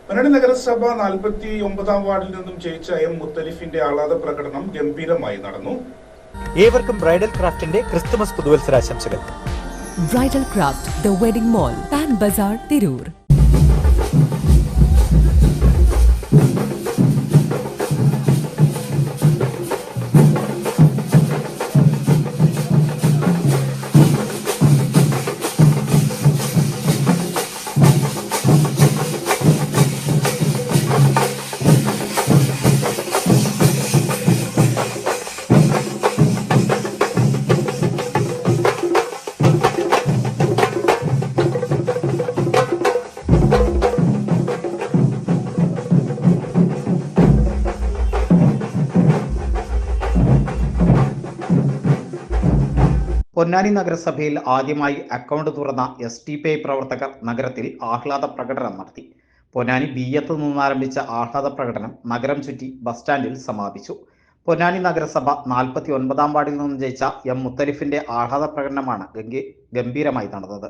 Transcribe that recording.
പൊന്നാനി നഗരസഭ 49-ാം വാർഡിൽ നിന്നും ജയിച്ച എം മുത്തലിഫിന്റെ ആഹ്ലാദ പ്രകടനം ഗംഭീരമായി നടന്നു. ഏവർക്കും ബ്രൈഡൽ ക്രാഫ്റ്റിന്റെ ക്രിസ്തുമസ് പുതുവത്സരാശംസകൾ. Bridal craft, the wedding mall, Pan Bazaar, Tirur. Ponnani നഗരസഭയിൽ ആദ്യമായി അക്കൗണ്ട് തുറന്ന SDPI പ്രവർത്തകർ നഗരത്തിൽ ആഹ്ലാദ പ്രകടനം നടത്തി. പൊന്നാനി ബിയത്ത് നിന്നാരംഭിച്ച ആഹ്ലാദ പ്രകടനം നഗരം ചുറ്റി ബസ് സ്റ്റാൻഡിൽ സമാപിച്ചു. പൊന്നാനി നഗരസഭ 49-ാം വാർഡിൽ നിന്നും ജയിച്ച എം മുത്തലിഫിന്റെ ആഹ്ലാദ പ്രകടനമാണ് ഗംഭീരമായി നടന്നത്.